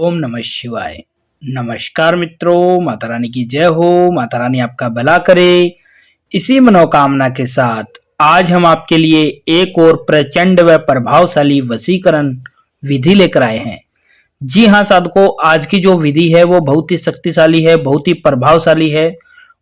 ओम नमः शिवाय। नमस्कार मित्रों, माता रानी की जय हो। माता रानी आपका भला करे, इसी मनोकामना के साथ आज हम आपके लिए एक और प्रचंड व प्रभावशाली वशीकरण विधि लेकर आए हैं। जी हाँ साधकों, आज की जो विधि है वो बहुत ही शक्तिशाली है, बहुत ही प्रभावशाली है,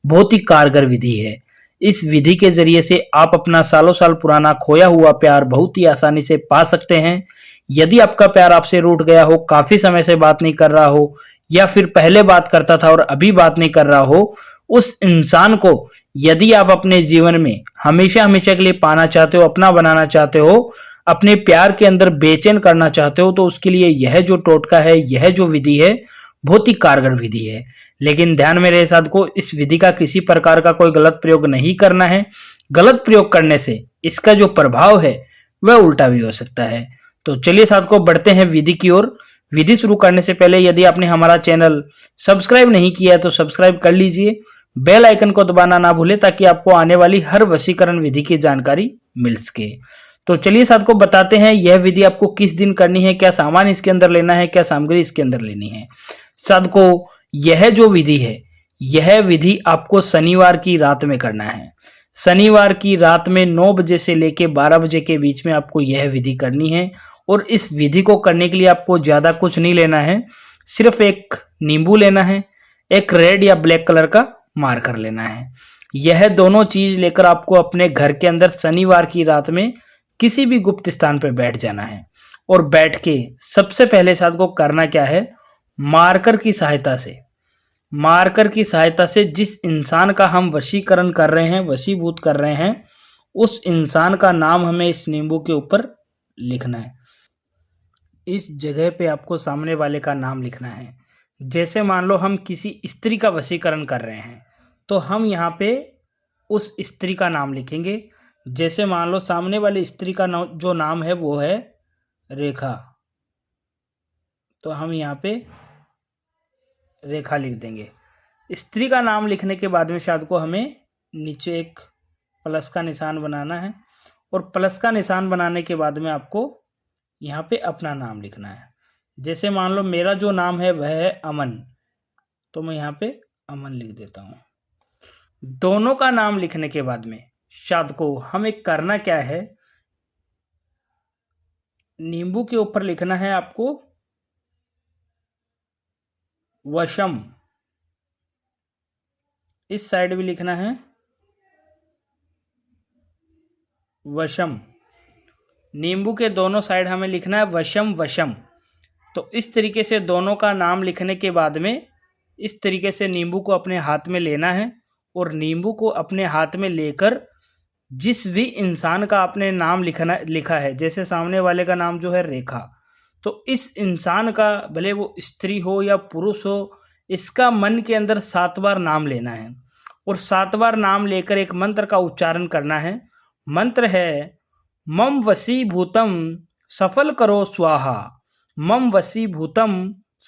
बहुत ही कारगर विधि है। इस विधि के जरिए से आप अपना सालों साल पुराना खोया हुआ प्यार बहुत ही आसानी से पा सकते हैं। यदि आपका प्यार आपसे रूठ गया हो, काफी समय से बात नहीं कर रहा हो, या फिर पहले बात करता था और अभी बात नहीं कर रहा हो, उस इंसान को यदि आप अपने जीवन में हमेशा हमेशा के लिए पाना चाहते हो, अपना बनाना चाहते हो, अपने प्यार के अंदर बेचैन करना चाहते हो, तो उसके लिए यह जो टोटका है, यह जो विधि है, बहुत ही कारगर विधि है। लेकिन ध्यान में रहे साधकों, इस विधि का किसी प्रकार का कोई गलत प्रयोग नहीं करना है। गलत प्रयोग करने से इसका जो प्रभाव है वह उल्टा भी हो सकता है। तो चलिए साधकों, बढ़ते हैं विधि की ओर। विधि शुरू करने से पहले यदि आपने हमारा चैनल सब्सक्राइब नहीं किया है तो सब्सक्राइब कर लीजिए। बेल आइकन को दबाना ना भूलें ताकि आपको आने वाली हर वशीकरण विधि की जानकारी मिल सके। तो चलिए साधकों, बताते हैं यह विधि आपको किस दिन करनी है, क्या सामान इसके अंदर लेना है, क्या सामग्री इसके अंदर लेनी है। साधकों, यह जो विधि है, यह विधि आपको शनिवार की रात में करना है। शनिवार की रात में 9 बजे से लेके 12 बजे के बीच में आपको यह विधि करनी है। और इस विधि को करने के लिए आपको ज्यादा कुछ नहीं लेना है, सिर्फ एक नींबू लेना है, एक रेड या ब्लैक कलर का मार्कर लेना है। यह दोनों चीज लेकर आपको अपने घर के अंदर शनिवार की रात में किसी भी गुप्त स्थान पर बैठ जाना है। और बैठ के सबसे पहले साथ को करना क्या है, मार्कर की सहायता से जिस इंसान का हम वशीकरण कर रहे हैं, वशीभूत कर रहे हैं, उस इंसान का नाम हमें इस नींबू के ऊपर लिखना है। इस जगह पे आपको सामने वाले का नाम लिखना है। जैसे मान लो हम किसी स्त्री का वशीकरण कर रहे हैं, तो हम यहाँ पे उस स्त्री का नाम लिखेंगे। जैसे मान लो सामने वाली स्त्री का जो नाम है वो है रेखा, तो हम यहाँ पे रेखा लिख देंगे। स्त्री का नाम लिखने के बाद में शायद को हमें नीचे एक प्लस का निशान बनाना है। और प्लस का निशान बनाने के बाद में आपको यहाँ पे अपना नाम लिखना है। जैसे मान लो मेरा जो नाम है वह है अमन, तो मैं यहाँ पे अमन लिख देता हूँ। दोनों का नाम लिखने के बाद में शायद को हमें करना क्या है, नींबू के ऊपर लिखना है आपको वशम। इस साइड भी लिखना है वशम। नींबू के दोनों साइड हमें लिखना है वशम वशम। तो इस तरीके से दोनों का नाम लिखने के बाद में इस तरीके से नींबू को अपने हाथ में लेना है। और नींबू को अपने हाथ में लेकर जिस भी इंसान का आपने नाम लिखा है, जैसे सामने वाले का नाम जो है रेखा, तो इस इंसान का भले वो स्त्री हो या पुरुष हो, इसका मन के अंदर 7 बार नाम लेना है। और 7 बार नाम लेकर एक मंत्र का उच्चारण करना है। मंत्र है मम वशीभूतम सफल करो स्वाहा, मम वशीभूतम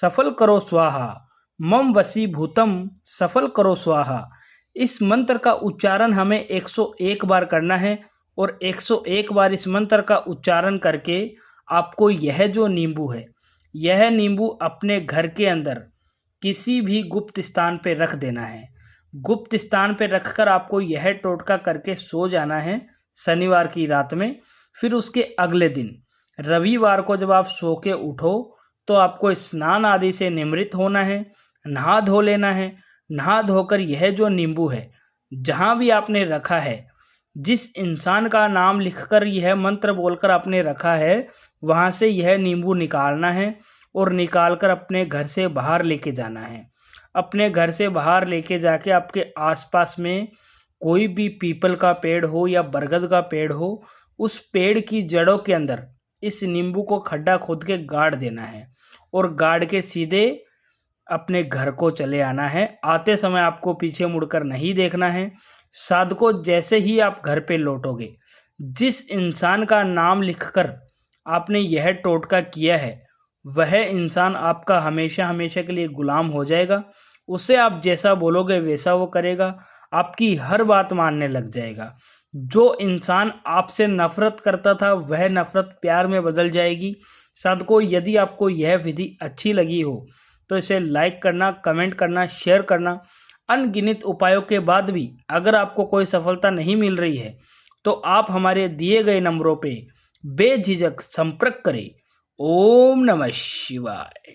सफल करो स्वाहा, मम वशीभूतम सफल करो स्वाहा। इस मंत्र का उच्चारण हमें 101 बार करना है। और 101 बार इस मंत्र का उच्चारण करके आपको यह जो नींबू है, यह नींबू अपने घर के अंदर किसी भी गुप्त स्थान पे रख देना है। गुप्त स्थान पे रखकर आपको यह टोटका करके सो जाना है शनिवार की रात में। फिर उसके अगले दिन रविवार को जब आप सो के उठो तो आपको स्नान आदि से निमृत होना है, नहा धो लेना है। नहा धोकर यह जो नींबू है, जहाँ भी आपने रखा है, जिस इंसान का नाम लिखकर यह मंत्र बोलकर आपने रखा है, वहाँ से यह नींबू निकालना है। और निकालकर अपने घर से बाहर लेके जाना है। अपने घर से बाहर लेके जाके आपके आसपास में कोई भी पीपल का पेड़ हो या बरगद का पेड़ हो, उस पेड़ की जड़ों के अंदर इस नींबू को खड्डा खोद के गाड़ देना है। और गाड़ के सीधे अपने घर को चले आना है। आते समय आपको पीछे मुड़कर नहीं देखना है। साधकों, जैसे ही आप घर पे लौटोगे, जिस इंसान का नाम लिखकर आपने यह टोटका किया है, वह इंसान आपका हमेशा हमेशा के लिए गुलाम हो जाएगा। उसे आप जैसा बोलोगे वैसा वो करेगा, आपकी हर बात मानने लग जाएगा। जो इंसान आपसे नफरत करता था वह नफरत प्यार में बदल जाएगी। साधकों, यदि आपको यह विधि अच्छी लगी हो तो इसे लाइक करना, कमेंट करना, शेयर करना। अनगिनत उपायों के बाद भी अगर आपको कोई सफलता नहीं मिल रही है तो आप हमारे दिए गए नंबरों पे बेझिझक संपर्क करें। ओम नमः शिवाय।